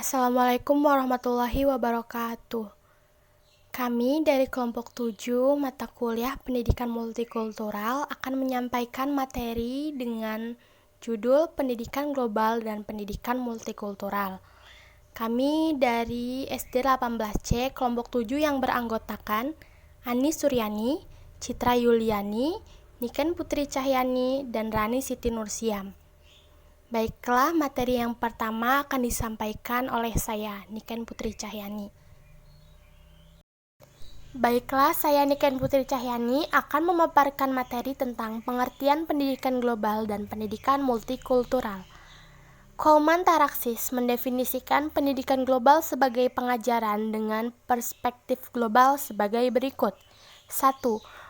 Assalamualaikum warahmatullahi wabarakatuh. Kami dari kelompok 7 mata kuliah Pendidikan Multikultural akan menyampaikan materi dengan judul Pendidikan Global dan Pendidikan Multikultural. Kami dari SD 18C kelompok 7 yang beranggotakan Ani Suryani, Citra Yuliani, Niken Putri Cahyani, dan Rani Siti Nursiam. Baiklah, materi yang pertama akan disampaikan oleh saya, Niken Putri Cahyani. Baiklah, saya Niken Putri Cahyani akan memaparkan materi tentang pengertian pendidikan global dan pendidikan multikultural. Coleman Taraksis mendefinisikan pendidikan global sebagai pengajaran dengan perspektif global sebagai berikut. 1.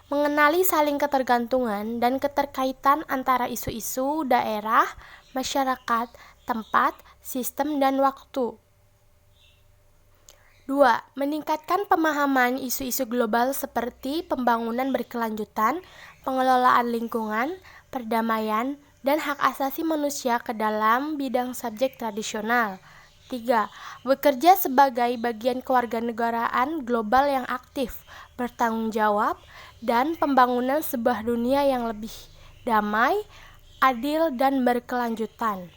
Mengenali saling ketergantungan dan keterkaitan antara isu-isu, daerah, masyarakat, tempat, sistem, dan waktu. 2. Meningkatkan pemahaman isu-isu global seperti pembangunan berkelanjutan, pengelolaan lingkungan, perdamaian, dan hak asasi manusia ke dalam bidang subjek tradisional. 3. Bekerja sebagai bagian kewarganegaraan global yang aktif, bertanggung jawab, dan pembangunan sebuah dunia yang lebih damai, adil, dan berkelanjutan.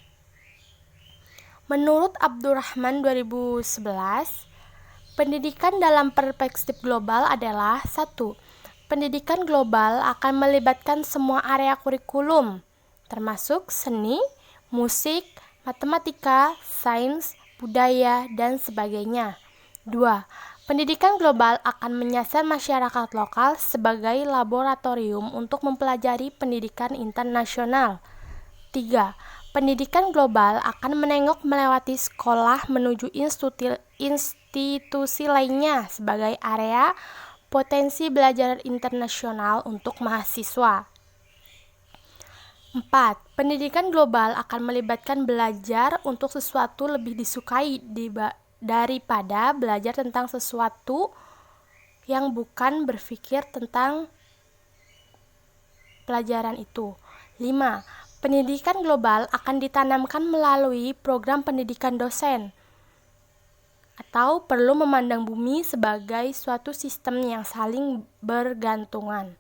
Menurut Abdurrahman 2011, pendidikan dalam perspektif global adalah 1. Pendidikan global akan melibatkan semua area kurikulum, termasuk seni, musik, matematika, sains, budaya, dan sebagainya. 2. Pendidikan global akan menyasar masyarakat lokal sebagai laboratorium untuk mempelajari pendidikan internasional. 3. Pendidikan global akan menengok melewati sekolah menuju institusi lainnya sebagai area potensi belajar internasional untuk mahasiswa. 4. Pendidikan global akan melibatkan belajar untuk sesuatu lebih disukai daripada belajar tentang sesuatu yang bukan berpikir tentang pelajaran itu. 5. Pendidikan global akan ditanamkan melalui program pendidikan dosen atau perlu memandang bumi sebagai suatu sistem yang saling bergantungan.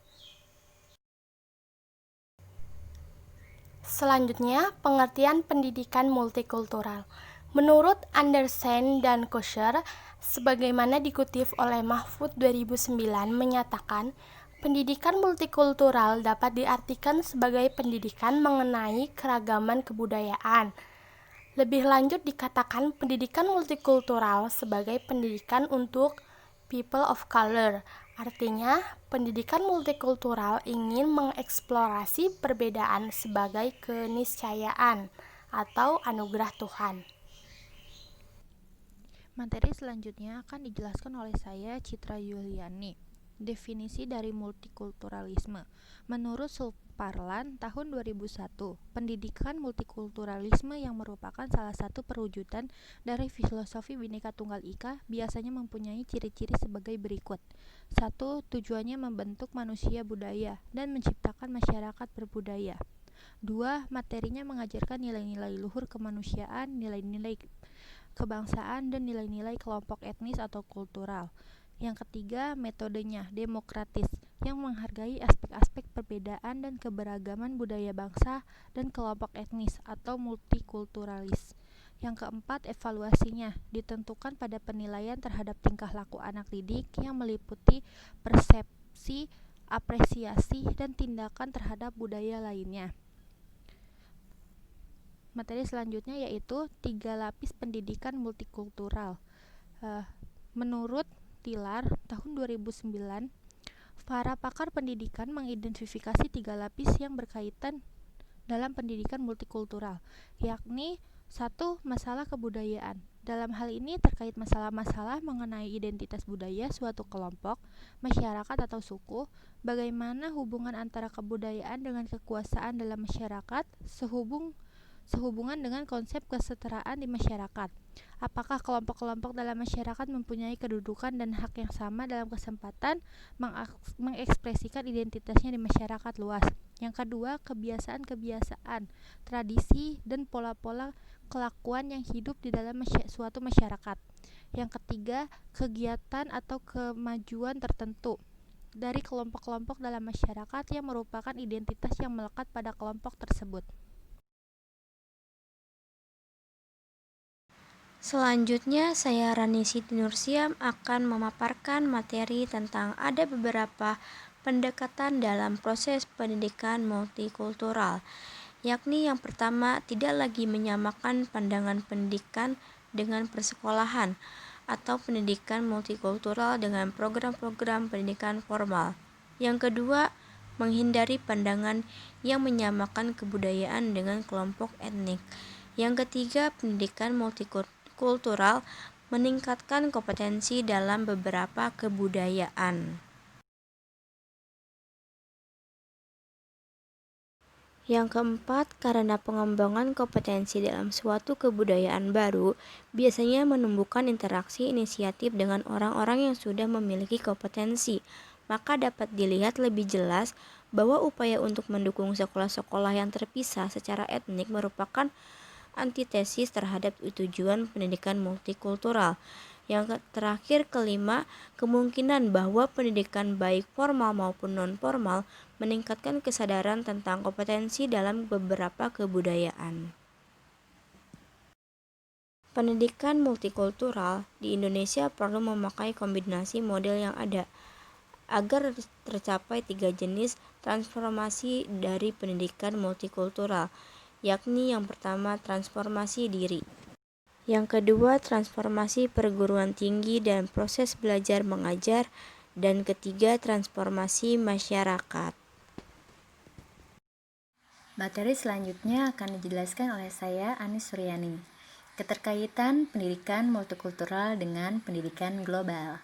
Selanjutnya, pengertian pendidikan multikultural. Menurut Andersen dan Kosher, sebagaimana dikutip oleh Mahfud 2009 menyatakan, pendidikan multikultural dapat diartikan sebagai pendidikan mengenai keragaman kebudayaan. Lebih lanjut dikatakan pendidikan multikultural sebagai pendidikan untuk people of color. Artinya, pendidikan multikultural ingin mengeksplorasi perbedaan sebagai keniscayaan atau anugerah Tuhan. Materi selanjutnya akan dijelaskan oleh saya, Citra Yuliani. Definisi dari multikulturalisme. Menurut Suparlan tahun 2001, pendidikan multikulturalisme yang merupakan salah satu perwujudan dari filosofi Bhinneka Tunggal Ika biasanya mempunyai ciri-ciri sebagai berikut. 1. Tujuannya membentuk manusia budaya dan menciptakan masyarakat berbudaya. 2. Materinya mengajarkan nilai-nilai luhur kemanusiaan, nilai-nilai kebangsaan, dan nilai-nilai kelompok etnis atau kultural. Yang ketiga, metodenya demokratis, yang menghargai aspek-aspek perbedaan dan keberagaman budaya bangsa dan kelompok etnis atau multikulturalis. Yang keempat, evaluasinya ditentukan pada penilaian terhadap tingkah laku anak didik yang meliputi persepsi, apresiasi, dan tindakan terhadap budaya lainnya. Materi selanjutnya yaitu 3 lapis pendidikan multikultural. Menurut Tilar tahun 2009, para pakar pendidikan mengidentifikasi 3 lapis yang berkaitan dalam pendidikan multikultural, yakni 1. Masalah kebudayaan. Dalam hal ini terkait masalah-masalah mengenai identitas budaya suatu kelompok, masyarakat atau suku, bagaimana hubungan antara kebudayaan dengan kekuasaan dalam masyarakat, sehubungan dengan konsep kesetaraan di masyarakat. Apakah kelompok-kelompok dalam masyarakat mempunyai kedudukan dan hak yang sama dalam kesempatan mengekspresikan identitasnya di masyarakat luas. Yang kedua, kebiasaan-kebiasaan, tradisi, dan pola-pola kelakuan yang hidup di dalam suatu masyarakat. Yang ketiga, kegiatan atau kemajuan tertentu dari kelompok-kelompok dalam masyarakat yang merupakan identitas yang melekat pada kelompok tersebut. Selanjutnya, saya Rani Siti Nursiam akan memaparkan materi tentang ada beberapa pendekatan dalam proses pendidikan multikultural, yakni yang pertama, tidak lagi menyamakan pandangan pendidikan dengan persekolahan atau pendidikan multikultural dengan program-program pendidikan formal. Yang kedua, menghindari pandangan yang menyamakan kebudayaan dengan kelompok etnik. Yang ketiga, pendidikan multikultural meningkatkan kompetensi dalam beberapa kebudayaan. Yang keempat, karena pengembangan kompetensi dalam suatu kebudayaan baru biasanya menumbuhkan interaksi inisiatif dengan orang-orang yang sudah memiliki kompetensi, maka dapat dilihat lebih jelas bahwa upaya untuk mendukung sekolah-sekolah yang terpisah secara etnik merupakan antitesis terhadap tujuan pendidikan multikultural. Yang terakhir, kelima, kemungkinan bahwa pendidikan baik formal maupun non-formal meningkatkan kesadaran tentang kompetensi dalam beberapa kebudayaan. Pendidikan multikultural di Indonesia perlu memakai kombinasi model yang ada agar tercapai 3 jenis transformasi dari pendidikan multikultural, yakni yang pertama transformasi diri, yang kedua transformasi perguruan tinggi dan proses belajar mengajar, dan ketiga transformasi masyarakat. Materi selanjutnya akan dijelaskan oleh saya, Anis Suryani. Keterkaitan pendidikan multikultural dengan pendidikan global.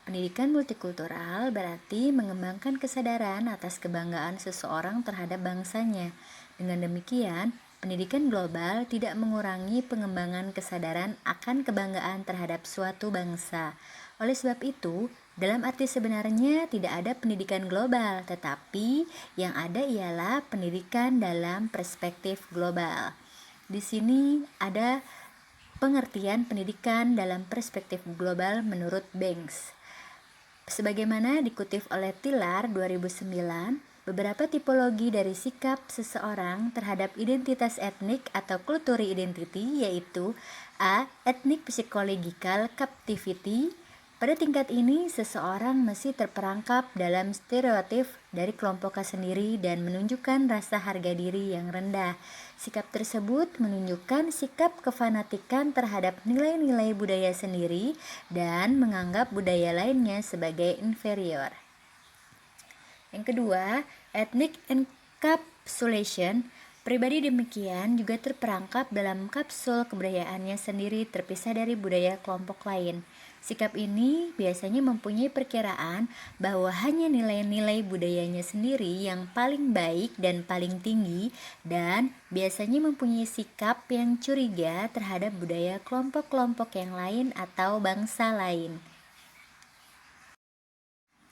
Pendidikan multikultural berarti mengembangkan kesadaran atas kebanggaan seseorang terhadap bangsanya. Dengan demikian, pendidikan global tidak mengurangi pengembangan kesadaran akan kebanggaan terhadap suatu bangsa. Oleh sebab itu, dalam arti sebenarnya tidak ada pendidikan global, tetapi yang ada ialah pendidikan dalam perspektif global. Di sini ada pengertian pendidikan dalam perspektif global menurut Banks. Sebagaimana dikutip oleh Tiller 2009, beberapa tipologi dari sikap seseorang terhadap identitas etnik atau cultural identity yaitu A. Ethnic psychological captivity. Pada tingkat ini, seseorang masih terperangkap dalam stereotip dari kelompoknya sendiri dan menunjukkan rasa harga diri yang rendah. Sikap tersebut menunjukkan sikap kefanatikan terhadap nilai-nilai budaya sendiri dan menganggap budaya lainnya sebagai inferior. Yang kedua, ethnic encapsulation. Pribadi demikian juga terperangkap dalam kapsul kebudayaannya sendiri terpisah dari budaya kelompok lain. Sikap ini biasanya mempunyai perkiraan bahwa hanya nilai-nilai budayanya sendiri yang paling baik dan paling tinggi, dan biasanya mempunyai sikap yang curiga terhadap budaya kelompok-kelompok yang lain atau bangsa lain.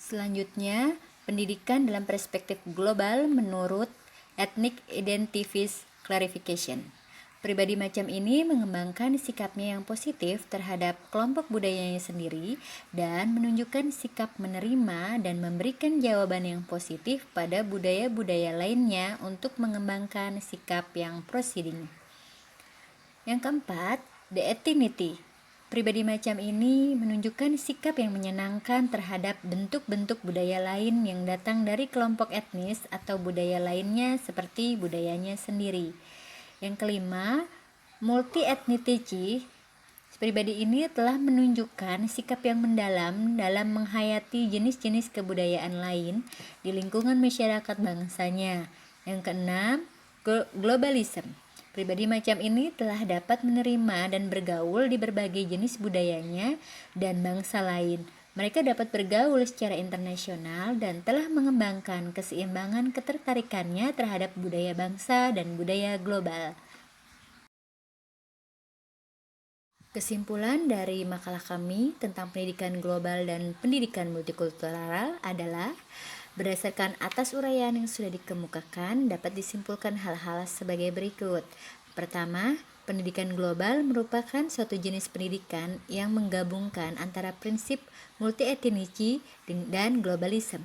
Selanjutnya, pendidikan dalam perspektif global menurut Ethnic Identities Clarification. Pribadi macam ini mengembangkan sikapnya yang positif terhadap kelompok budayanya sendiri dan menunjukkan sikap menerima dan memberikan jawaban yang positif pada budaya-budaya lainnya untuk mengembangkan sikap yang proceeding. Yang keempat, the ethnicity. Pribadi macam ini menunjukkan sikap yang menyenangkan terhadap bentuk-bentuk budaya lain yang datang dari kelompok etnis atau budaya lainnya seperti budayanya sendiri. Yang kelima, multi-ethnicity. Pribadi ini telah menunjukkan sikap yang mendalam dalam menghayati jenis-jenis kebudayaan lain di lingkungan masyarakat bangsanya. Yang keenam, globalism. Pribadi macam ini telah dapat menerima dan bergaul di berbagai jenis budayanya dan bangsa lain. Mereka dapat bergaul secara internasional dan telah mengembangkan keseimbangan ketertarikannya terhadap budaya bangsa dan budaya global. Kesimpulan dari makalah kami tentang pendidikan global dan pendidikan multikultural adalah berdasarkan atas uraian yang sudah dikemukakan dapat disimpulkan hal-hal sebagai berikut. Pertama, Pendidikan global merupakan suatu jenis pendidikan yang menggabungkan antara prinsip multietnisi dan globalisme.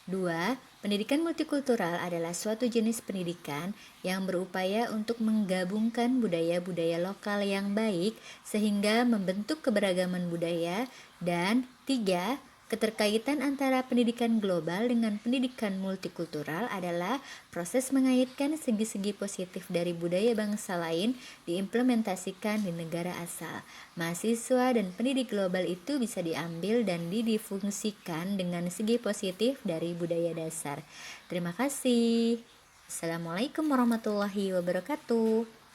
2. Pendidikan multikultural adalah suatu jenis pendidikan yang berupaya untuk menggabungkan budaya-budaya lokal yang baik sehingga membentuk keberagaman budaya. Dan 3. Keterkaitan antara pendidikan global dengan pendidikan multikultural adalah proses mengaitkan segi-segi positif dari budaya bangsa lain diimplementasikan di negara asal. Mahasiswa dan pendidik global itu bisa diambil dan difungsikan dengan segi positif dari budaya dasar. Terima kasih. Assalamualaikum warahmatullahi wabarakatuh.